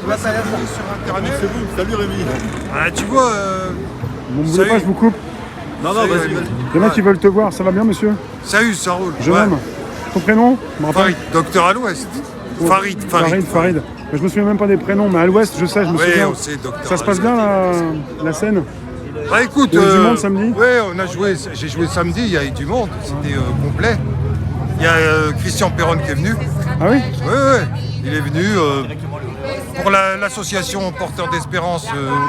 Là, ça sur Internet. C'est vous, salut Rémi. Ah, tu vois. Vous ne voulez pas, je vous coupe. Non, Salut, vas-y, Rémi. vas-y. Il y en a qui veulent te voir, ça va bien monsieur? Salut, ça roule. Jeune homme. Ton prénom? Je me rappelle. Farid, docteur à l'Ouest. Oh, Farid. Farid. Je me souviens même pas des prénoms, mais à l'Ouest, je sais, je me Oui, souviens. on sait, docteur. Ça se passe bien la scène? Bah écoute, Il y a eu du monde samedi? Ouais, j'ai joué samedi, il y a eu du monde, c'était complet. Il y a Christian Perron qui est venu. Ah oui? Ouais, il est venu. Pour l'association Porteurs d'Espérance,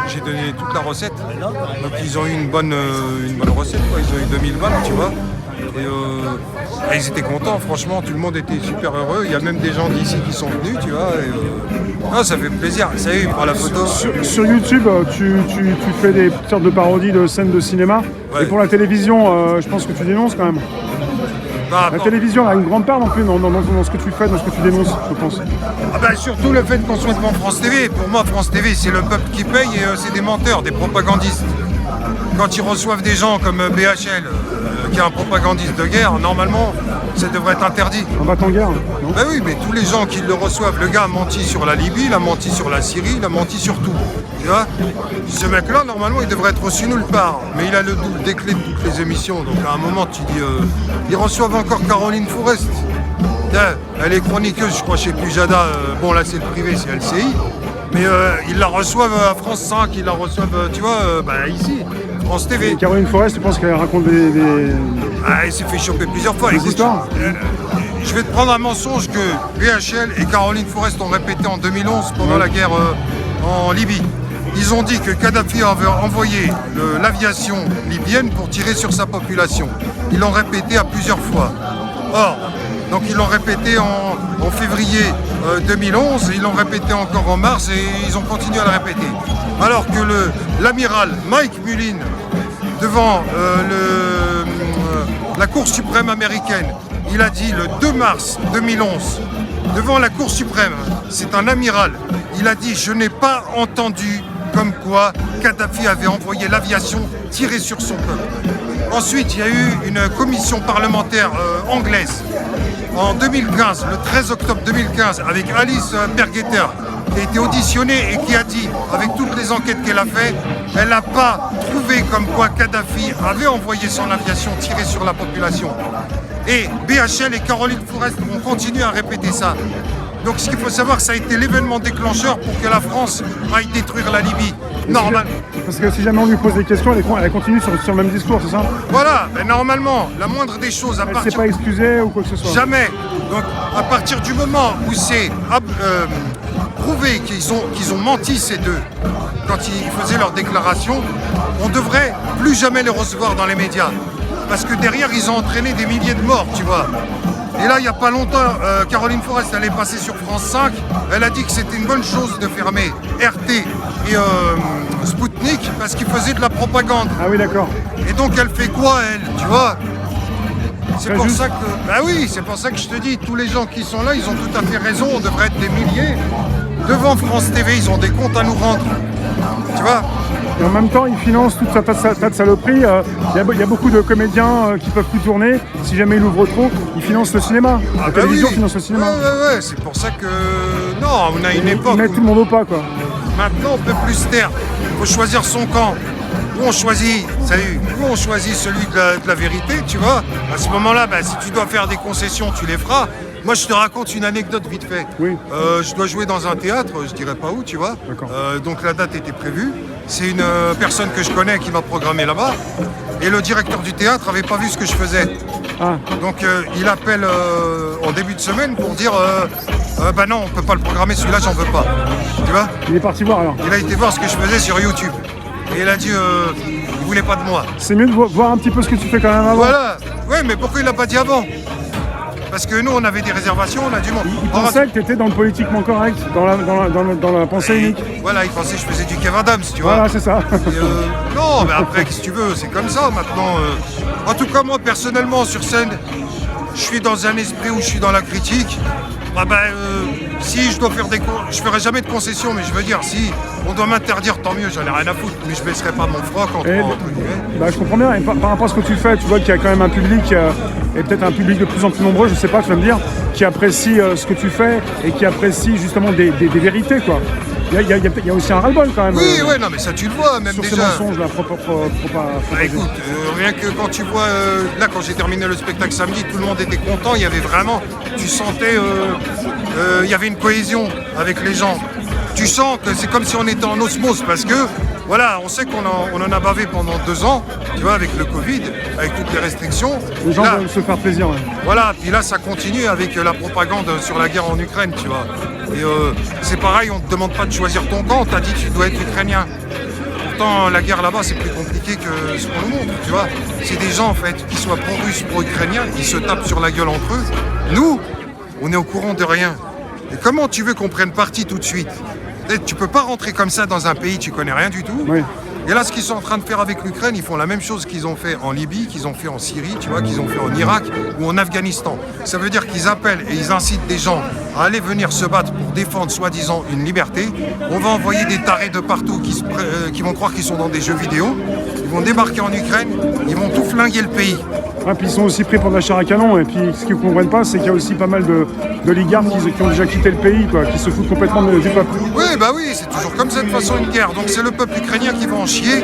j'ai donné toute la recette. Donc ils ont eu une bonne recette, quoi. Ils ont eu 2020, tu vois. Et ils étaient contents, franchement, tout le monde était super heureux. Il y a même des gens d'ici qui sont venus, tu vois. Ça fait plaisir. Ça y est, pour la photo. Sur YouTube, tu fais des sortes de parodies de scènes de cinéma. Ouais. Et pour la télévision, je pense que tu dénonces quand même. La télévision a une grande part non plus dans ce que tu fais, dans ce que tu dénonces, je pense. Ah bah, surtout le fait qu'on soit devant France TV. Pour moi, France TV, c'est le peuple qui paye et c'est des menteurs, des propagandistes. Quand ils reçoivent des gens comme BHL, qui est un propagandiste de guerre, normalement, ça devrait être interdit. Un battant guerre, non? Ben oui, mais tous les gens qui le reçoivent, le gars a menti sur la Libye, il a menti sur la Syrie, il a menti sur tout. Tu vois? Ce mec-là, normalement, il devrait être reçu nulle part. Mais il a le double des clés de toutes les émissions. Donc à un moment, tu dis, ils reçoivent encore Caroline Fourest. Elle est chroniqueuse, je crois, chez Pujada. Bon, là, c'est le privé, c'est LCI. Mais ils la reçoivent à France 5, ils la reçoivent, tu vois, ici, France TV. Et Caroline Forest, tu penses qu'elle raconte des... Ah, elle s'est fait choper plusieurs fois. Des Écoute, histoires je vais te prendre un mensonge que BHL et Caroline Fourest ont répété en 2011 pendant la guerre en Libye. Ils ont dit que Kadhafi avait envoyé l'aviation libyenne pour tirer sur sa population. Ils l'ont répété à plusieurs fois. Or, donc ils l'ont répété en février 2011, ils l'ont répété encore en mars et ils ont continué à le répéter. Alors que l'amiral Mike Mullin, devant la Cour suprême américaine, il a dit le 2 mars 2011, devant la Cour suprême, c'est un amiral, il a dit « Je n'ai pas entendu comme quoi Kadhafi avait envoyé l'aviation tirer sur son peuple ». Ensuite, il y a eu une commission parlementaire anglaise en 2015, le 13 octobre 2015, avec Alice Bergeter, qui a été auditionnée et qui a dit, avec toutes les enquêtes qu'elle a fait, elle n'a pas trouvé comme quoi Kadhafi avait envoyé son aviation tirer sur la population. Et BHL et Caroline Fourest vont continuer à répéter ça. Donc ce qu'il faut savoir, ça a été l'événement déclencheur pour que la France aille détruire la Libye. Normal. Parce que si jamais on lui pose des questions, elle continue sur le même discours, c'est ça? Voilà, ben normalement, la moindre des choses, Elle ne s'est pas excusée ou quoi que ce soit? Jamais. Donc à partir du moment où c'est prouvé qu'ils ont menti ces deux, quand ils faisaient leur déclaration, on devrait plus jamais les recevoir dans les médias. Parce que derrière, ils ont entraîné des milliers de morts, tu vois. Et là, il n'y a pas longtemps, Caroline Fourest, elle est passée sur France 5. Elle a dit que c'était une bonne chose de fermer RT et Spoutnik parce qu'ils faisaient de la propagande. Ah oui, d'accord. Et donc, elle fait quoi, elle, tu vois? C'est Très pour juste. ça que... Bah oui, c'est pour ça que je te dis, tous les gens qui sont là, ils ont tout à fait raison. On devrait être des milliers. Devant France TV, ils ont des comptes à nous rendre. Tu vois? Et en même temps, il finance toute sa tas de saloperies. Il y a beaucoup de comédiens qui peuvent plus tourner. Si jamais il ouvre trop, il finance le cinéma. La télévision finance le cinéma. Ouais, c'est pour ça que... Non, on a une époque Ils mettent tout le monde au pas, quoi. Maintenant, on peut plus se taire. Il faut choisir son camp. Où on choisit, où on choisit celui de la vérité, tu vois. À ce moment-là, si tu dois faire des concessions, tu les feras. Moi, je te raconte une anecdote vite fait. Oui. Je dois jouer dans un théâtre, je dirais pas où, tu vois. D'accord. Donc la date était prévue. C'est une personne que je connais qui m'a programmé là-bas. Et le directeur du théâtre avait pas vu ce que je faisais. Ah, Donc il appelle en début de semaine pour dire non, on peut pas le programmer, celui-là, j'en veux pas. Tu vois. il est parti voir alors. Il a été voir ce que je faisais sur YouTube. Et il a dit il voulait pas de moi. C'est mieux de voir un petit peu ce que tu fais quand même avant. Voilà. Ouais, mais pourquoi il l'a pas dit avant? Parce que nous, on avait des réservations, on a du monde. Il pensait que tu étais dans le politiquement correct, dans la pensée unique. Voilà, il pensait que je faisais du Kev Adams, tu vois. Voilà, c'est ça. Et, non, mais après, qu'est-ce que tu veux, c'est comme ça maintenant. En tout cas, moi, personnellement, sur scène, je suis dans un esprit où je suis dans la critique. si je dois faire je ferai jamais de concessions, mais je veux dire, si on doit m'interdire, tant mieux, j'en ai rien à foutre, mais je baisserai pas mon froc entre guillemets. Bah, je comprends bien, et par rapport à ce que tu fais, tu vois qu'il y a quand même un public, et peut-être un public de plus en plus nombreux, je sais pas, tu vas me dire, qui apprécie ce que tu fais et qui apprécie justement des vérités, quoi. Il y a aussi un ras-le-bol quand même. Oui, ouais, non, mais ça tu le vois, même sur déjà. Sur ces mensonges, là, Bah, écoute, rien que quand tu vois, là quand j'ai terminé le spectacle samedi, tout le monde était content, il y avait vraiment, tu sentais, il y avait une cohésion avec les gens. Tu sens que c'est comme si on était en osmose parce que, voilà, on sait qu'on en a bavé pendant 2 ans, tu vois, avec le Covid, avec toutes les restrictions. Les gens veulent se faire plaisir, ouais. Voilà, puis là ça continue avec la propagande sur la guerre en Ukraine, tu vois. Et c'est pareil, on ne te demande pas de choisir ton camp, on t'a dit tu dois être ukrainien. Pourtant, la guerre là-bas, c'est plus compliqué que ce qu'on nous montre, tu vois. C'est des gens, en fait, qui soient pro-russes, pro-ukrainiens, ils se tapent sur la gueule entre eux. Nous, on est au courant de rien. Et comment tu veux qu'on prenne parti tout de suite ? Tu peux pas rentrer comme ça dans un pays, tu connais rien du tout. Oui. Et là, ce qu'ils sont en train de faire avec l'Ukraine, ils font la même chose qu'ils ont fait en Libye, qu'ils ont fait en Syrie, tu vois, qu'ils ont fait en Irak ou en Afghanistan. Ça veut dire qu'ils appellent et ils incitent des gens à aller venir se battre pour défendre soi-disant une liberté. On va envoyer des tarés de partout qui vont croire qu'ils sont dans des jeux vidéo. Ils vont débarquer en Ukraine, ils vont tout flinguer le pays. Ah, puis ils sont aussi pris pour de la chair à canon. Et puis ce qu'ils ne comprennent pas, c'est qu'il y a aussi pas mal d'oligarques qui ont déjà quitté le pays, quoi, qui se foutent complètement du peuple. Oui, bah oui, c'est toujours comme ça de façon une guerre. Donc c'est le peuple ukrainien qui va en chier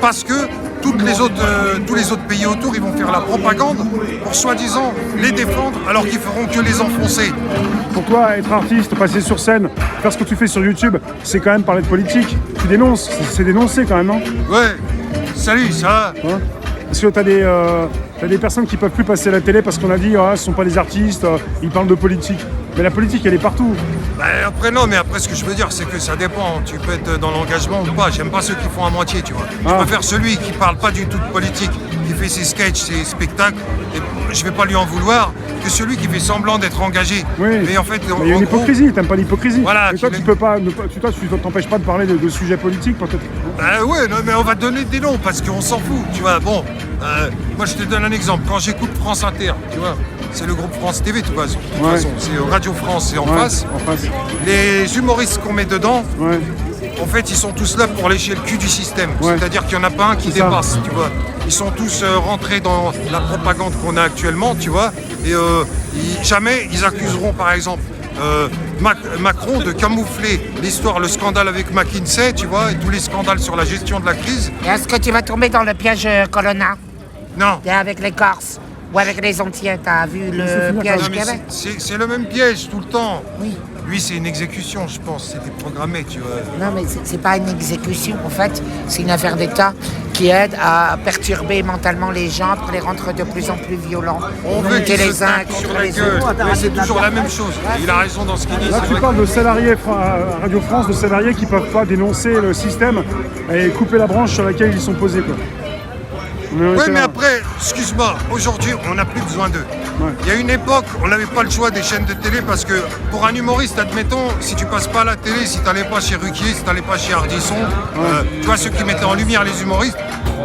parce que tous les autres pays autour, ils vont faire la propagande pour soi-disant les défendre alors qu'ils feront que les enfoncer. Pour toi, être artiste, passer sur scène, faire ce que tu fais sur YouTube, c'est quand même parler de politique. Tu dénonces, c'est dénoncer quand même, non ? Ouais, salut, ça va ? Hein ? Parce que t'as des personnes qui peuvent plus passer à la télé parce qu'on a dit ce sont pas des artistes, ils parlent de politique. Mais la politique, elle est partout. Bah après non, mais après ce que je veux dire, c'est que ça dépend. Tu peux être dans l'engagement ou pas. J'aime pas ceux qui font à moitié, tu vois. Je préfère celui qui parle pas du tout de politique, qui fait ses sketchs, ses spectacles, et je vais pas lui en vouloir, que celui qui fait semblant d'être engagé. Oui. Mais en fait, il y a une hypocrisie, t'aimes pas l'hypocrisie. Voilà, mais toi, tu peux pas, tu t'empêches pas de parler de sujets politiques, peut-être. Bah ouais, non, mais on va donner des noms parce qu'on s'en fout, tu vois. Bon, moi je te donne un exemple. Quand j'écoute France Inter, tu vois, c'est le groupe France TV, tu vois, de toute façon. C'est Radio France et en face. Les humoristes qu'on met dedans, en fait, ils sont tous là pour lécher le cul du système. C'est-à-dire qu'il n'y en a pas un qui dépasse, tu vois. Ils sont tous rentrés dans la propagande qu'on a actuellement, tu vois. Et jamais ils accuseront, par exemple, Macron de camoufler l'histoire, le scandale avec McKinsey, tu vois, et tous les scandales sur la gestion de la crise. Et est-ce que tu vas tomber dans le piège Colonna ? Non. Avec les Corses ou avec les Antilles, t'as vu le piège qu'il y avait ? C'est le même piège tout le temps. Oui. Lui, c'est une exécution, je pense. C'était programmé, tu vois. Non, mais c'est pas une exécution. En fait, c'est une affaire d'État qui aide à perturber mentalement les gens pour les rendre de plus en plus violents. On veut qu'ils se tapent sur la gueule. Mais c'est toujours la même chose. Il a raison dans ce qu'il dit. Là, tu parles de salariés à Radio France, de salariés qui peuvent pas dénoncer le système et couper la branche sur laquelle ils sont posés, quoi. Oui, mais après, excuse-moi, aujourd'hui, on n'a plus besoin d'eux. Il y a une époque, on n'avait pas le choix des chaînes de télé parce que pour un humoriste, admettons, si tu passes pas à la télé, si tu n'allais pas chez Ruquier, si tu n'allais pas chez Ardisson, tu vois, ceux qui mettaient en lumière les humoristes,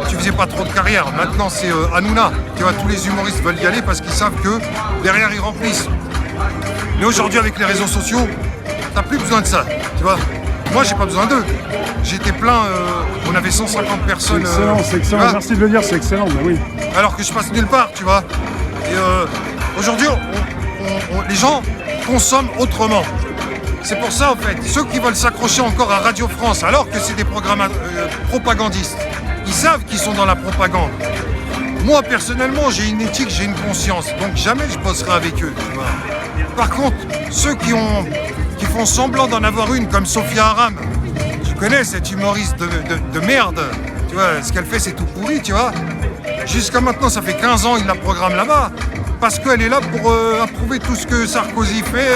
tu faisais pas trop de carrière. Maintenant, c'est Hanouna. Tu vois, tous les humoristes veulent y aller parce qu'ils savent que derrière, ils remplissent. Mais aujourd'hui, avec les réseaux sociaux, t'as plus besoin de ça, tu vois. Moi, j'ai pas besoin d'eux. J'étais plein, on avait 150 personnes. C'est excellent, merci de le dire, c'est excellent, bah oui. Alors que je passe nulle part, tu vois. Et aujourd'hui, les gens consomment autrement. C'est pour ça, en fait, ceux qui veulent s'accrocher encore à Radio France, alors que c'est des programmes propagandistes, ils savent qu'ils sont dans la propagande. Moi, personnellement, j'ai une éthique, j'ai une conscience, donc jamais je bosserai avec eux, tu vois. Par contre, ceux qui font semblant d'en avoir une, comme Sophia Aram, tu connais cette humoriste de merde, tu vois, ce qu'elle fait, c'est tout pourri, tu vois. Jusqu'à maintenant, ça fait 15 ans, il la programme là-bas, parce qu'elle est là pour approuver tout ce que Sarkozy fait,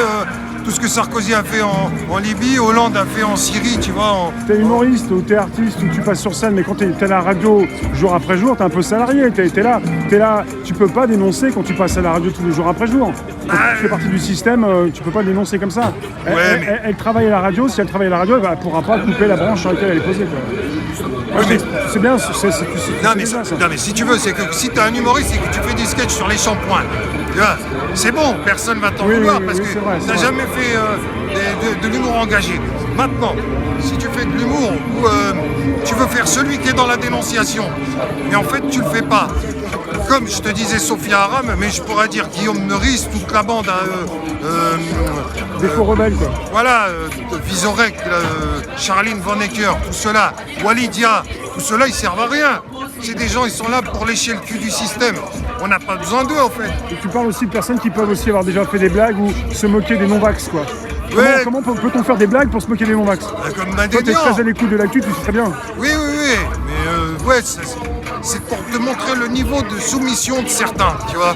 tout ce que Sarkozy a fait en Libye, Hollande a fait en Syrie, tu vois. T'es humoriste ou t'es artiste ou tu passes sur scène, mais quand t'es à la radio jour après jour, t'es un peu salarié, t'es là, tu peux pas dénoncer quand tu passes à la radio tous les jours après jour. Quand tu fais partie du système, tu peux pas le dénoncer comme ça. Elle travaille à la radio, si elle travaille à la radio, elle ne pourra pas couper la branche sur laquelle elle est posée. C'est bien, non, mais si tu veux, c'est que si tu es un humoriste et que tu fais des sketchs sur les shampoings, tu vois, c'est bon, personne va t'en vouloir parce que tu n'as jamais fait de l'humour engagé. Maintenant, si tu fais de l'humour ou tu veux faire celui qui est dans la dénonciation, mais en fait tu le fais pas. Comme je te disais Sophia Aram, mais je pourrais dire Guillaume Meurice, toute la bande. Des faux rebelles, quoi. Voilà, Vizorek, Charline Vonnecker, tout cela, Walidia, tout cela, ils servent à rien. C'est des gens, ils sont là pour lécher le cul du système. On n'a pas besoin d'eux, en fait. Et tu parles aussi de personnes qui peuvent aussi avoir déjà fait des blagues ou se moquer des non-vax, quoi. Comment peut-on faire des blagues pour se moquer des non-vax? Comme Toi, t'es très à l'écoute de l'actu, tu sais très bien. Oui, mais c'est pour te montrer le niveau de soumission de certains, tu vois.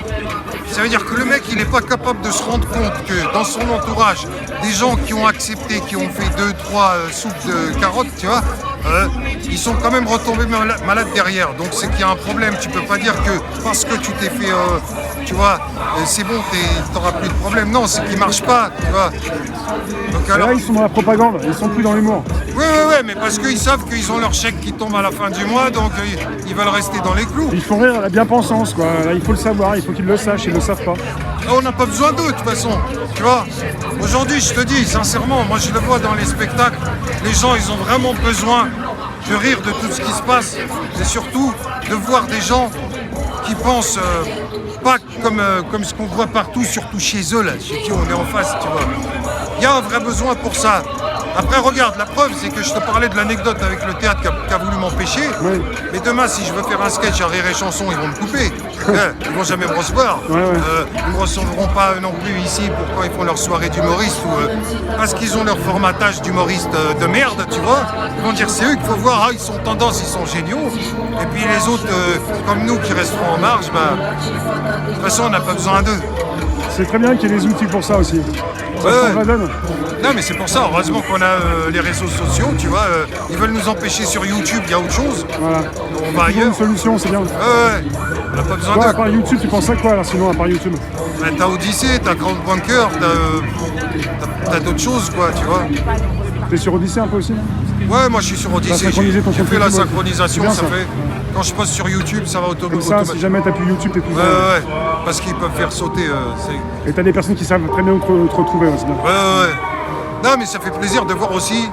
Ça veut dire que le mec, il n'est pas capable de se rendre compte que dans son entourage, des gens qui ont accepté, qui ont fait 2-3 soupes de carottes, tu vois, ils sont quand même retombés malades derrière. Donc c'est qu'il y a un problème. Tu peux pas dire que parce que tu t'es fait, tu vois, c'est bon, t'auras plus de problème. Non, c'est qu'ils marchent pas, tu vois. Donc alors, là, ils sont dans la propagande, ils sont plus dans l'humour. Oui, mais parce qu'ils savent qu'ils ont leur chèque qui tombe à la fin du mois, donc ils veulent rester dans les clous. Ils font rire la bien-pensance, quoi. Là, il faut le savoir, il faut qu'ils le sachent, ils ne le savent pas. On n'a pas besoin d'eux, de toute façon. Tu vois, aujourd'hui, je te dis, sincèrement, moi je le vois dans les spectacles, les gens, ils ont vraiment besoin de rire de tout ce qui se passe, et surtout de voir des gens qui pensent pas comme ce qu'on voit partout, surtout chez eux, là, chez qui on est en face, tu vois. Il y a un vrai besoin pour ça. Après, regarde, la preuve, c'est que je te parlais de l'anecdote avec le théâtre qui a voulu m'empêcher. Oui. Mais demain, si je veux faire un sketch à Rire et Chanson, ils vont me couper. Ils vont jamais me recevoir. Ils ne me recevront pas non plus ici pour quand ils font leur soirée d'humoriste ou parce qu'ils ont leur formatage d'humoriste de merde, tu vois. Ils vont dire c'est eux qu'il faut voir, ils sont tendance, ils sont géniaux. Et puis les autres, comme nous, qui resteront en marge, de toute façon, on n'a pas besoin d'eux. C'est très bien qu'il y ait des outils pour ça aussi. Non, mais c'est pour ça, heureusement qu'on a les réseaux sociaux, tu vois. Ils veulent nous empêcher sur YouTube, il y a autre chose. Voilà. On va ailleurs. Une solution, c'est bien. On n'a pas besoin d'eux. À part YouTube, tu penses à quoi, alors, sinon, à part YouTube? T'as Odyssée, t'as Grand Bunker, t'as d'autres choses, quoi, tu vois. T'es sur Odyssée un peu aussi? Ouais, moi je suis sur Odyssée. J'ai fait la synchronisation, ça fait. Quand je poste sur YouTube, ça va automatiquement. Comme ça, si jamais t'as plus YouTube, t'es tout seul. Ouais, parce qu'ils peuvent faire sauter. Et t'as des personnes qui savent très bien où te retrouver aussi. Ouais. Non, mais ça fait plaisir de voir aussi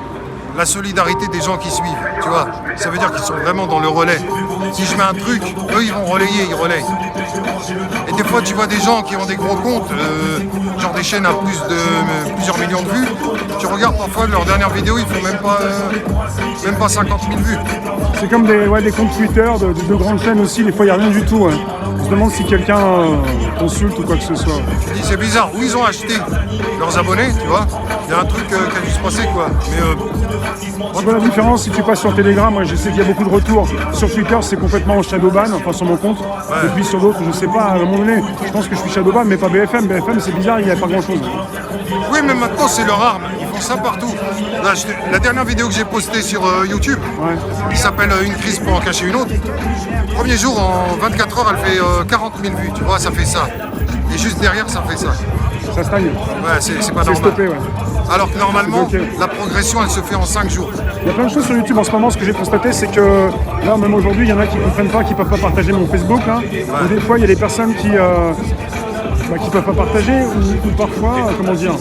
la solidarité des gens qui suivent, tu vois. Ça veut dire qu'ils sont vraiment dans le relais. Si je mets un truc, eux ils vont relayer, ils relayent. Et des fois tu vois des gens qui ont des gros comptes, genre des chaînes à plusieurs millions de vues. Tu regardes parfois leurs dernières vidéos, ils font même pas 50 000 vues. C'est comme des comptes Twitter de grandes chaînes aussi, des fois il n'y a rien du tout. On se demande si quelqu'un consulte ou quoi que ce soit. Je dis c'est bizarre, où ils ont acheté leurs abonnés, tu vois. Il y a un truc qui a dû se passer quoi. Mais tu vois la différence si tu passes sur Telegram, moi je sais qu'il y a beaucoup de retours. Sur Twitter c'est complètement en shadowban, enfin sur mon compte. Et puis sur d'autres, je sais pas, à un moment donné, je pense que je suis shadowban mais pas BFM. BFM c'est bizarre, il n'y a pas grand chose. Oui mais maintenant c'est leur arme, ils font ça partout. Là, la dernière vidéo que j'ai postée sur YouTube, il s'appelle Une crise pour en cacher une autre. Premier jour, en 24 heures, elle fait 40 000 vues, tu vois, ça fait ça. Et juste derrière, ça fait ça. Ça stagne. Ouais, c'est pas normal. Stoppé, alors que normalement, la progression, elle se fait en 5 jours. Il y a plein de choses sur YouTube en ce moment. Ce que j'ai constaté, c'est que là, même aujourd'hui, il y en a qui ne comprennent pas, qui ne peuvent pas partager mon Facebook. Hein. Et des fois, il y a des personnes qui ne peuvent pas partager ou parfois, comment dire,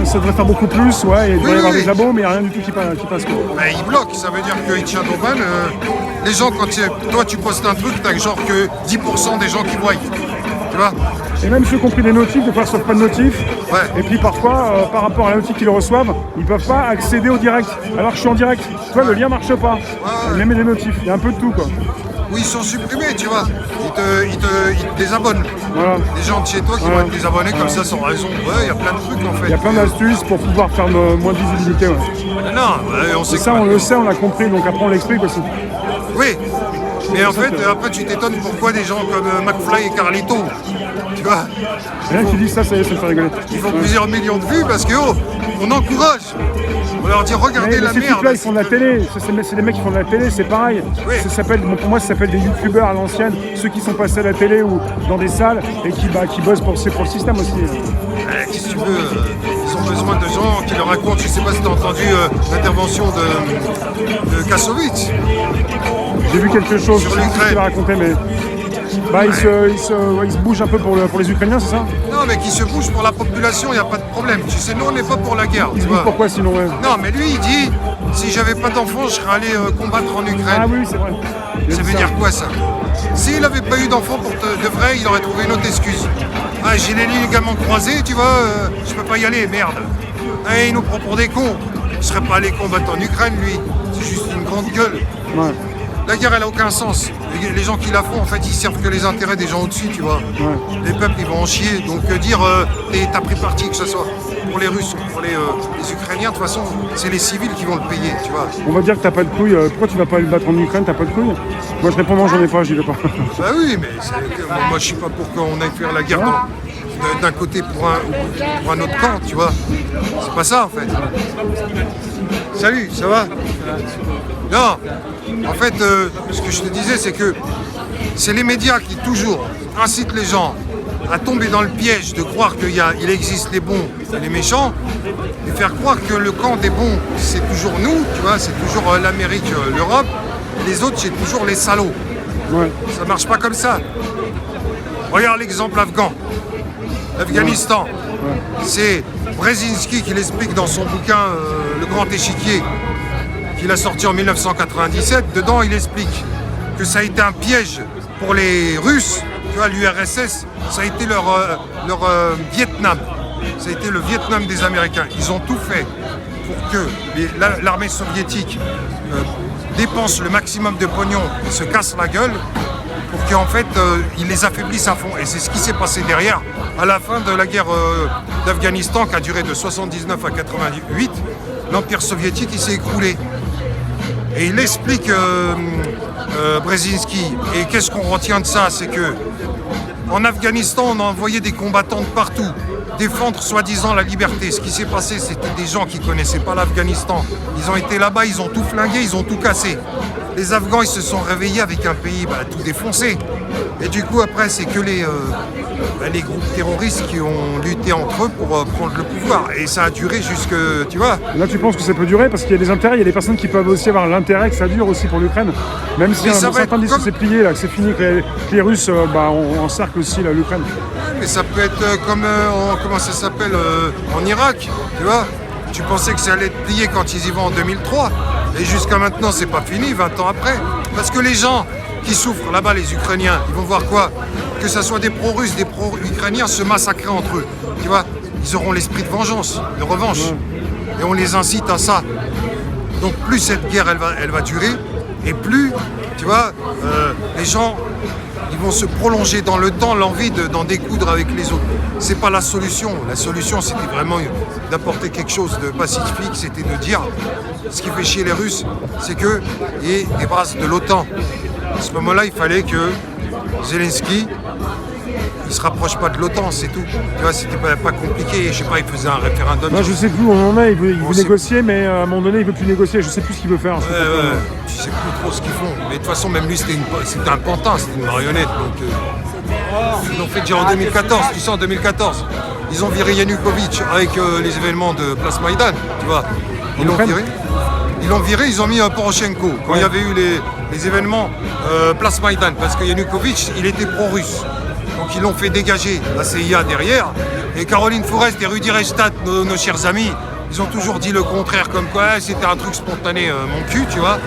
ça devrait faire beaucoup plus, il devrait y avoir des abos, mais il n'y a rien du tout qui passe. Mais ils bloquent, ça veut dire qu'ils te shadowban. Les gens, quand toi tu postes un truc, t'as genre que 10% des gens qui voient. Tu vois. Et même ceux qui ont pris des notifs, des fois ils ne reçoivent pas de notifs. Et puis parfois, par rapport à la notif qu'ils reçoivent, ils ne peuvent pas accéder au direct. Alors que je suis en direct. Tu vois, le lien ne marche pas. Même les notifs, il y a un peu de tout quoi. Oui, ils sont supprimés, tu vois. Ils te désabonnent. Voilà. Des gens de chez toi qui vont être désabonnés comme ça sans raison. Ouais, il y a plein de trucs en fait. Il y a plein d'astuces pour pouvoir faire moins de visibilité. Non, on sait ça, on le sait, on l'a compris, donc après on l'explique aussi. Oui, mais en fait, après tu t'étonnes pourquoi des gens comme McFly et Carlito, tu vois. Rien qui dit ça y est, ça me fait rigoler. Ils font plusieurs millions de vues parce que on encourage. On leur dit regardez Mais la ces merde. types-là, ils font de la télé. C'est des mecs qui font de la télé, c'est pareil. Oui. Pour moi, ça s'appelle des youtubeurs à l'ancienne. Ceux qui sont passés à la télé ou dans des salles et qui bossent pour le système aussi. Qu'est-ce que tu veux ils ont besoin de gens qui leur racontent. Je sais pas si tu as entendu l'intervention de Kassovitz. J'ai vu quelque chose, Sur je sais pas ce l'Ukraine. qu'il a raconté, mais il se bouge un peu pour les Ukrainiens, c'est ça? Non, mais qui se bouge pour la population, il n'y a pas de problème. Tu sais, nous, on n'est pas pour la guerre. Il Tu se bouge vois. pourquoi sinon? Ouais. Non, mais lui, il dit si j'avais pas d'enfants, je serais allé combattre en Ukraine. Ah oui, c'est vrai. Ça veut dire quoi ça? S'il n'avait pas eu d'enfants de vrai, il aurait trouvé une autre excuse. Ah, j'ai les ligaments croisés, tu vois, je peux pas y aller, merde. Ah, il nous prend pour des cons. Il serait pas allé combattre en Ukraine, lui. C'est juste une grande gueule. Ouais. La guerre, elle a aucun sens. Les gens qui la font, en fait, ils servent que les intérêts des gens au-dessus, tu vois. Ouais. Les peuples, ils vont en chier. Donc dire, t'as pris parti, que ce soit pour les Russes ou pour les Ukrainiens, de toute façon, c'est les civils qui vont le payer, tu vois. On va dire que t'as pas de couilles. Pourquoi tu vas pas aller le battre en Ukraine? T'as pas de couilles? Moi je réponds non, j'en ai pas, j'y vais pas. Bah oui, mais moi, je suis pas pour qu'on aille faire la guerre d'un côté pour un autre camp, tu vois. C'est pas ça, en fait. Salut, ça va? Non, en fait, ce que je te disais, c'est que c'est les médias qui toujours incitent les gens à tomber dans le piège de croire qu'il existe les bons et les méchants, et faire croire que le camp des bons, c'est toujours nous, tu vois, c'est toujours l'Amérique, l'Europe, et les autres, c'est toujours les salauds. Ouais. Ça marche pas comme ça. Regarde l'exemple afghan. L'Afghanistan, c'est Brzezinski qui l'explique dans son bouquin Le Grand Échiquier, qu'il a sorti en 1997. Dedans, il explique que ça a été un piège pour les Russes. Tu vois, l'URSS, ça a été leur Vietnam. Ça a été le Vietnam des Américains. Ils ont tout fait pour que l'armée soviétique dépense le maximum de pognon et se casse la gueule, pour qu'en fait, ils les affaiblissent à fond. Et c'est ce qui s'est passé derrière. À la fin de la guerre d'Afghanistan, qui a duré de 79 à 88, l'Empire soviétique, il s'est écroulé. Et il explique, Brzezinski, et qu'est-ce qu'on retient de ça? C'est que en Afghanistan, on a envoyé des combattants de partout, défendre soi-disant la liberté. Ce qui s'est passé, c'était des gens qui ne connaissaient pas l'Afghanistan. Ils ont été là-bas, ils ont tout flingué, ils ont tout cassé. Les Afghans, ils se sont réveillés avec un pays tout défoncé. Et du coup, après, c'est que les groupes terroristes qui ont lutté entre eux pour prendre le pouvoir. Et ça a duré jusque, tu vois. Là, tu penses que ça peut durer parce qu'il y a des intérêts, il y a des personnes qui peuvent aussi avoir l'intérêt que ça dure aussi pour l'Ukraine. Même si certains disent que c'est plié, là, que c'est fini, que les Russes encerclent aussi l'Ukraine. Mais ça peut être comme, comment ça s'appelle, en Irak, tu vois. Tu pensais que ça allait être plié quand ils y vont en 2003. Et jusqu'à maintenant, c'est pas fini, 20 ans après. Parce que les gens qui souffrent là-bas, les Ukrainiens, ils vont voir quoi? Que ce soit des pro-russes, des pro-ukrainiens se massacrer entre eux. Tu vois, ils auront l'esprit de vengeance, de revanche. Et on les incite à ça. Donc plus cette guerre, elle va durer, et plus, tu vois, les gens, ils vont se prolonger dans le temps l'envie d'en découdre avec les autres. C'est pas la solution. La solution, c'était vraiment d'apporter quelque chose de pacifique, c'était de dire, ce qui fait chier les Russes, c'est qu'il y ait des bases de l'OTAN. À ce moment-là, il fallait que Zelensky, il se rapproche pas de l'OTAN, c'est tout. Tu vois, c'était pas compliqué. Je sais pas, il faisait un référendum. Moi, je sais plus où on en est, il veut négocier, mais à un moment donné, il veut plus négocier. Je sais plus ce qu'il veut faire. Tu sais plus trop ce qu'ils font. Mais de toute façon, même lui, c'était un pantin, c'était une marionnette. Donc, ils l'ont fait déjà en 2014. Tu sais, en 2014, ils ont viré Yanukovych avec les événements de Place Maïdan. Tu vois, ils l'ont viré. Ils l'ont viré, ils ont mis Poroshenko. Quand il y avait eu les événements Place Maïdan, parce que Yanukovych, il était pro-russe. Donc ils l'ont fait dégager la CIA derrière. Et Caroline Fourest et Rudi Reichstadt, nos chers amis, ils ont toujours dit le contraire, comme quoi c'était un truc spontané, mon cul, tu vois.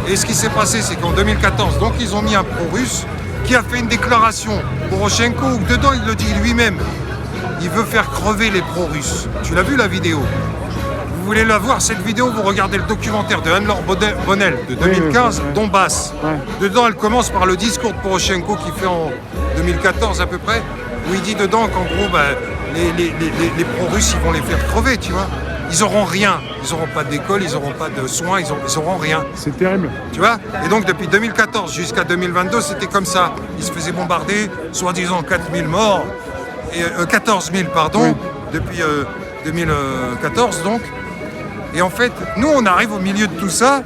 Et ce qui s'est passé, c'est qu'en 2014, donc ils ont mis un pro-russe qui a fait une déclaration, Poroshenko, où dedans il le dit lui-même, il veut faire crever les pro-russes. Tu l'as vu la vidéo? Vous voulez la voir, cette vidéo, vous regardez le documentaire de Anne-Laure Bonnel de 2015, Donbass. Dedans, elle commence par le discours de Poroshenko qu'il fait en 2014 à peu près, où il dit dedans qu'en gros, les pro-russes, ils vont les faire crever, tu vois. Ils auront rien. Ils n'auront pas d'école, ils n'auront pas de soins, ils auront rien. C'est terrible. Tu vois? Et donc, depuis 2014 jusqu'à 2022, c'était comme ça. Ils se faisaient bombarder, soi-disant 4000 morts, et 14 000, pardon, depuis 2014, donc. Et en fait, nous, on arrive au milieu de tout ça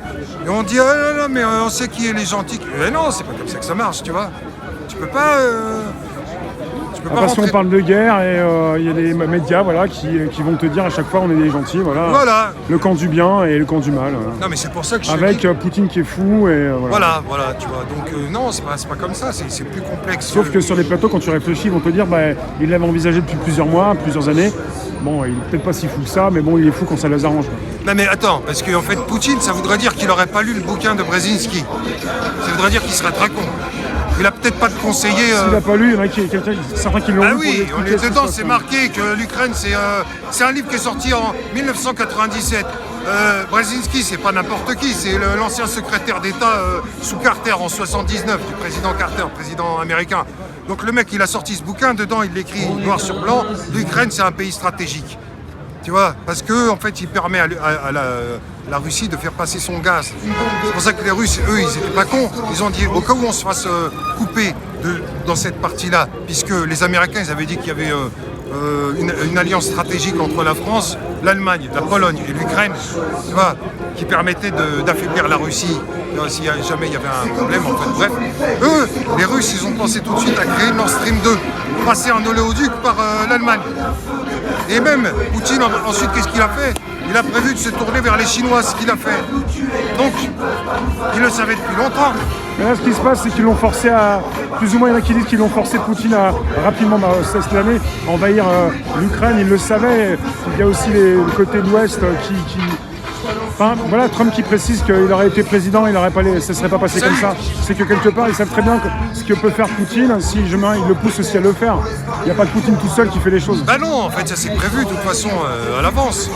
et on dit, oh non, mais on sait qui est les gentils. Mais non, c'est pas comme ça que ça marche, tu vois. Tu peux pas... Parce qu'on parle de guerre et il y a des médias voilà, qui vont te dire à chaque fois on est des gentils. Voilà. Le camp du bien et le camp du mal. Non, mais c'est pour ça que je avec dis... Poutine qui est fou. Et, voilà, tu vois. Donc non, c'est pas comme ça, c'est plus complexe. Sauf que sur les plateaux, quand tu réfléchis, ils vont te dire il l'avait envisagé depuis plusieurs mois, plusieurs années. Bon, il est peut-être pas si fou que ça, mais bon, il est fou quand ça les arrange. Non mais attends, parce qu'en fait, Poutine, ça voudrait dire qu'il n'aurait pas lu le bouquin de Brzezinski. Ça voudrait dire qu'il serait très con. Il a peut-être pas de conseiller... S'il n'a pas lu, il y en a certains qui l'ont lu. Ah oui, on est dedans, c'est marqué que l'Ukraine, c'est un livre qui est sorti en 1997. Brzezinski, c'est pas n'importe qui, c'est l'ancien secrétaire d'État sous Carter en 79, du président Carter, président américain. Donc le mec, il a sorti ce bouquin, dedans, il l'écrit noir sur blanc, l'Ukraine, c'est un pays stratégique. Tu vois, parce que en fait, il permet à la Russie de faire passer son gaz. C'est pour ça que les Russes, eux, ils étaient pas cons. Ils ont dit, au cas où on se fasse couper dans cette partie-là, puisque les Américains, ils avaient dit qu'il y avait une alliance stratégique entre la France, l'Allemagne, la Pologne et l'Ukraine, tu vois, qui permettait d'affaiblir la Russie si jamais il y avait un problème. En fait, bref, eux, les Russes, ils ont pensé tout de suite à créer Nord Stream 2, passer un oléoduc par l'Allemagne. Et même Poutine, ensuite, qu'est-ce qu'il a fait? Il a prévu de se tourner vers les Chinois, ce qu'il a fait. Donc, il le savait depuis longtemps. Mais là, ce qui se passe, c'est qu'ils l'ont forcé à... Plus ou moins, il y en a qui disent qu'ils l'ont forcé Poutine à rapidement, cette année, envahir l'Ukraine. Il le savait. Il y a aussi le côté de l'Ouest qui... Enfin, voilà, Trump qui précise qu'il aurait été président, ça ne serait pas passé comme ça. C'est que quelque part, ils savent très bien ce que peut faire Poutine si il le pousse aussi à le faire. Il n'y a pas que Poutine tout seul qui fait les choses. Bah non, en fait, ça s'est prévu de toute façon à l'avance.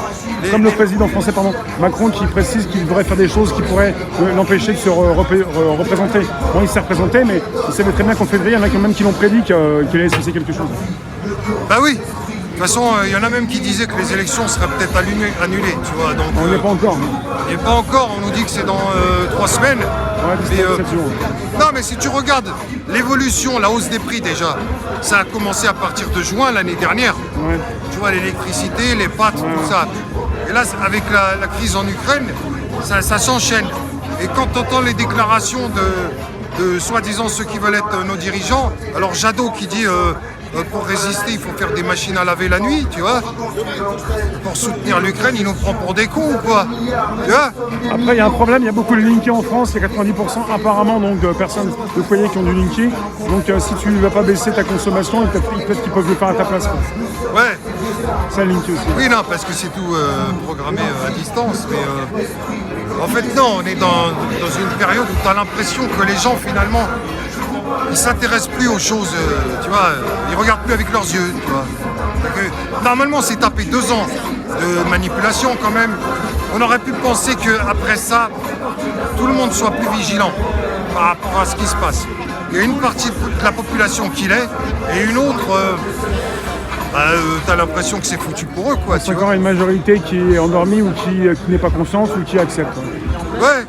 Comme le président français, Macron, qui précise qu'il devrait faire des choses qui pourraient l'empêcher de se représenter. Bon, il s'est représenté, mais il savait très bien qu'en février, il y en a même qui l'ont prédit qu'il allait se passer quelque chose. Bah oui. De toute façon, il y en a même qui disaient que les élections seraient peut-être annulées, tu vois. Donc, on n'y est pas encore. Il n'y est pas encore, on nous dit que c'est dans 3 semaines. Ouais, non, mais si tu regardes l'évolution, la hausse des prix déjà, ça a commencé à partir de juin l'année dernière. Ouais. Tu vois, l'électricité, les pâtes, tout ça. Et là, avec la crise en Ukraine, ça s'enchaîne. Et quand tu entends les déclarations de soi-disant ceux qui veulent être nos dirigeants, alors Jadot qui dit... pour résister, il faut faire des machines à laver la nuit, tu vois. Pour soutenir l'Ukraine, il nous prend pour des cons ou quoi, tu vois. Après, il y a un problème, il y a beaucoup de Linky en France, il y a 90% apparemment donc, de personnes de foyers qui ont du Linky. Donc si tu ne vas pas baisser ta consommation, peut-être qu'ils peuvent le faire à ta place. Quoi. Ouais. Ça, Linky aussi. Oui, non, parce que c'est tout programmé à distance. Mais en fait, non, on est dans une période où tu as l'impression que les gens, finalement, ils s'intéressent plus aux choses, tu vois, ils regardent plus avec leurs yeux, tu vois. Donc, normalement, c'est tapé 2 ans de manipulation quand même. On aurait pu penser qu'après ça, tout le monde soit plus vigilant par rapport à ce qui se passe. Il y a une partie de la population qui l'est, et une autre, t'as l'impression que c'est foutu pour eux, quoi. C'est encore une majorité qui est endormie ou qui n'est pas consciente ou qui accepte. Ouais.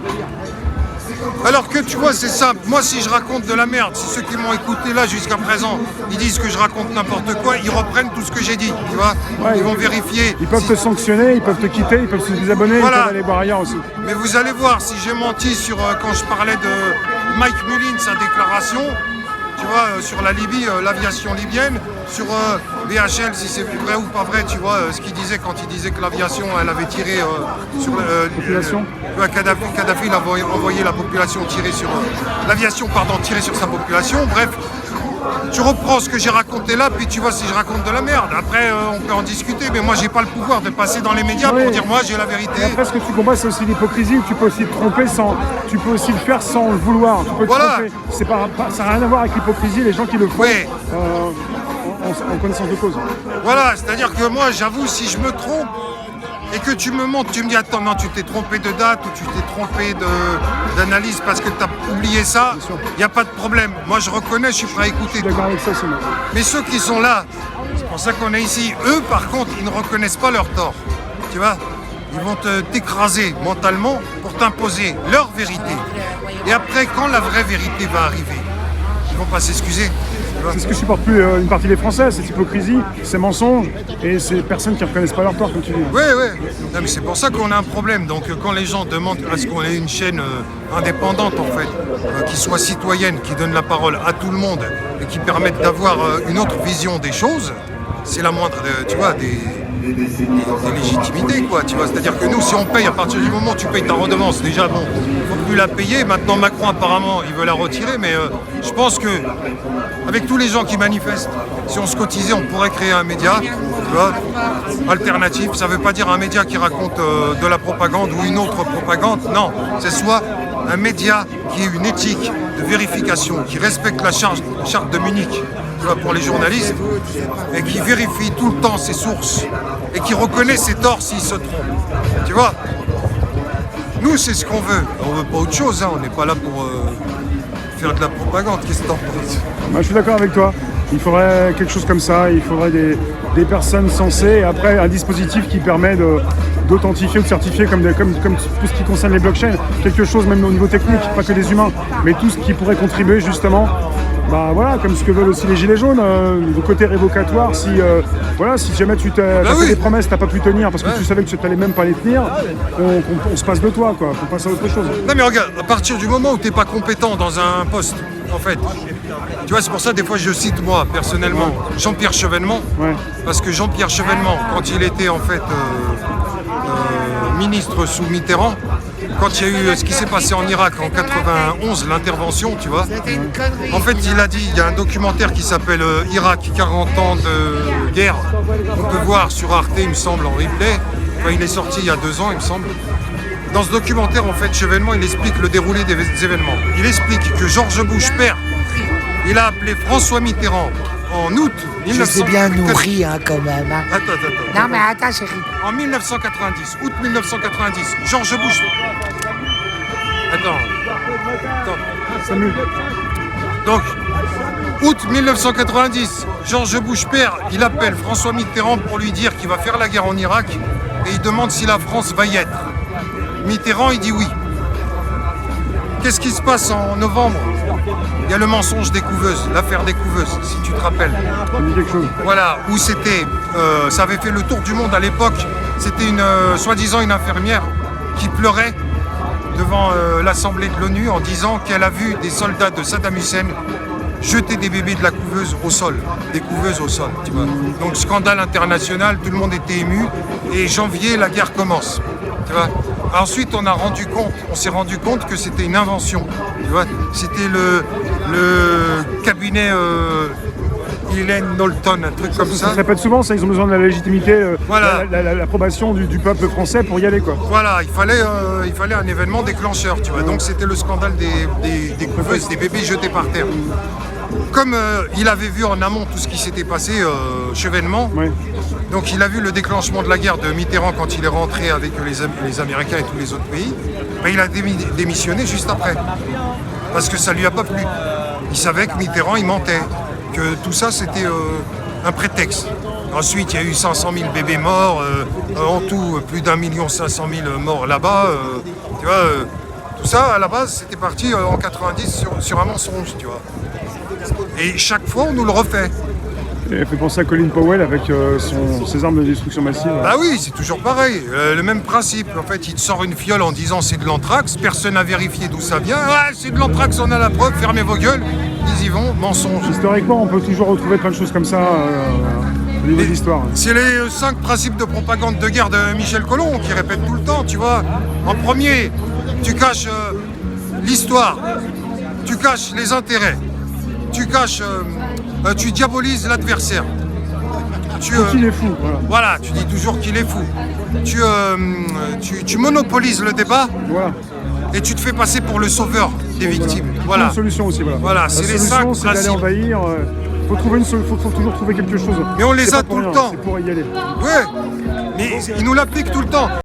Alors que tu vois, c'est simple. Moi, si je raconte de la merde, si ceux qui m'ont écouté là jusqu'à présent, ils disent que je raconte n'importe quoi, ils reprennent tout ce que j'ai dit, tu vois. Ouais, ils vont vérifier. Ils peuvent te sanctionner, ils peuvent te quitter, ils peuvent se désabonner, voilà. Ils peuvent aller voir ailleurs aussi. Mais vous allez voir, si j'ai menti sur quand je parlais de Mike Mullin, sa déclaration, tu vois, sur la Libye, l'aviation libyenne, sur BHL, si c'est vrai ou pas vrai, tu vois, ce qu'il disait quand il disait que l'aviation, elle avait tiré sur la population. Kadhafi, il avait envoyé la population tirer sur l'aviation, tirer sur sa population. Bref, tu reprends ce que j'ai raconté là, puis tu vois si je raconte de la merde. Après, on peut en discuter, mais moi, j'ai pas le pouvoir de passer dans les médias pour dire moi, j'ai la vérité. Et après, ce que tu combats, c'est aussi l'hypocrisie, où tu peux aussi te tromper tu peux aussi le faire sans le vouloir. Tu peux te tromper. Ça n'a rien à voir avec l'hypocrisie, les gens qui le font. Ouais. En connaissance de cause. Voilà, c'est-à-dire que moi, j'avoue, si je me trompe et que tu me montres, tu me dis attends, non, tu t'es trompé de date ou tu t'es trompé d'analyse parce que tu as oublié ça, il n'y a pas de problème. Moi, je reconnais, je suis prêt à écouter. D'accord avec ça, c'est bon. Mais ceux qui sont là, c'est pour ça qu'on est ici, eux, par contre, ils ne reconnaissent pas leur tort. Tu vois, ils vont t'écraser mentalement pour t'imposer leur vérité. Et après, quand la vraie vérité va arriver, ils vont pas s'excuser. C'est ce que supporte plus une partie des Français, cette hypocrisie, ces mensonges et ces personnes qui ne reconnaissent pas leur tort, comme tu dis. Oui, oui. Non, mais c'est pour ça qu'on a un problème. Donc quand les gens demandent à ce qu'on ait une chaîne indépendante, en fait, qui soit citoyenne, qui donne la parole à tout le monde et qui permette d'avoir une autre vision des choses, c'est la moindre, tu vois, des légitimités, quoi, tu vois. C'est-à-dire que nous, si on paye, à partir du moment où tu payes ta redevance, déjà, bon, il ne faut plus la payer. Maintenant, Macron, apparemment, il veut la retirer, mais je pense que avec tous les gens qui manifestent, si on se cotisait, on pourrait créer un média, tu vois, alternatif. Ça ne veut pas dire un média qui raconte de la propagande ou une autre propagande, non. C'est soit un média qui ait une éthique de vérification, qui respecte la charte de Munich, tu vois, pour les journalistes, et qui vérifie tout le temps ses sources, et qui reconnaît ses torts s'il se trompe. Tu vois, nous, c'est ce qu'on veut. On veut pas autre chose, hein. On n'est pas là pour faire de la propagande. Qu'est-ce que t'en penses? Je suis d'accord avec toi. Il faudrait quelque chose comme ça, il faudrait des personnes sensées et après un dispositif qui permet d'authentifier ou de certifier comme tout ce qui concerne les blockchains, quelque chose même au niveau technique, pas que des humains, mais tout ce qui pourrait contribuer justement, voilà, comme ce que veulent aussi les Gilets jaunes, le côté révocatoire, si jamais tu t'as fait des promesses, t'as pas pu tenir parce que tu savais que tu n'allais même pas les tenir, on se passe de toi, quoi, on passe à autre chose. Non mais regarde, à partir du moment où t'es pas compétent dans un poste, en fait, tu vois, c'est pour ça des fois je cite moi personnellement Jean-Pierre Chevènement, parce que Jean-Pierre Chevènement, quand il était en fait ministre sous Mitterrand, quand il y a eu ce qui s'est passé en Irak en 91, l'intervention, tu vois, en fait il a dit, il y a un documentaire qui s'appelle Irak, 40 ans de guerre, on peut voir sur Arte, il me semble, en replay, enfin, il est sorti il y a 2 ans, il me semble. Dans ce documentaire, en fait, Chevènement, il explique le déroulé des événements. Il explique que George Bush père, il a appelé François Mitterrand en août 1990. Je suis bien nourri, hein, quand même. Hein. Attends. Non, mais attends, chérie. En 1990, août 1990, George Bush. Attends. Salut. Donc, août 1990, George Bush père, il appelle François Mitterrand pour lui dire qu'il va faire la guerre en Irak et il demande si la France va y être. Mitterrand, il dit oui. Qu'est-ce qui se passe en novembre? Il y a le mensonge des couveuses, l'affaire des couveuses, si tu te rappelles. Quelque chose. Voilà, où c'était, ça avait fait le tour du monde à l'époque. C'était soi-disant une infirmière qui pleurait devant l'Assemblée de l'ONU en disant qu'elle a vu des soldats de Saddam Hussein jeter des bébés de la couveuse au sol, des couveuses au sol, tu vois. Donc scandale international, tout le monde était ému, et janvier, la guerre commence, tu vois. Ensuite, on s'est rendu compte que c'était une invention, tu vois. C'était le cabinet Hélène Knowlton, un truc comme ça. Ça se répète souvent, ça, ils ont besoin de la légitimité, voilà. l'approbation du peuple français pour y aller, quoi. Voilà, il fallait un événement déclencheur, tu vois. Donc c'était le scandale des couveuses, des bébés jetés par terre. Comme il avait vu en amont tout ce qui s'était passé, Chevènement, donc il a vu le déclenchement de la guerre de Mitterrand quand il est rentré avec les Américains et tous les autres pays, il a démissionné juste après. Parce que ça lui a pas plu. Il savait que Mitterrand, il mentait. Que tout ça, c'était un prétexte. Ensuite, il y a eu 500 000 bébés morts, en tout, plus d'1 500 000 morts là-bas. Tu vois, tout ça, à la base, c'était parti en 90 sur un mensonge, tu vois. Et chaque fois, on nous le refait. Il fait penser à Colin Powell avec ses armes de destruction massive. Bah oui, c'est toujours pareil, le même principe. En fait, il te sort une fiole en disant c'est de l'anthrax, personne n'a vérifié d'où ça vient. Ah, c'est de l'anthrax, on a la preuve, fermez vos gueules. Ils y vont, mensonge. Historiquement, on peut toujours retrouver plein de choses comme ça au niveau de l'histoire. C'est les 5 principes de propagande de guerre de Michel Colomb qui répète tout le temps, tu vois. En premier, tu caches l'histoire, tu caches les intérêts, tu diabolises l'adversaire. Qu'il est fou, voilà. Voilà, tu dis toujours qu'il est fou. Tu monopolises le débat. Voilà. Et tu te fais passer pour le sauveur des victimes. Voilà. Une solution aussi, voilà. Voilà, c'est les 5 principes. C'est d'aller envahir. Faut toujours trouver quelque chose. Mais on les a tout le temps. C'est pour y aller. Ouais, mais ils nous l'appliquent tout le temps.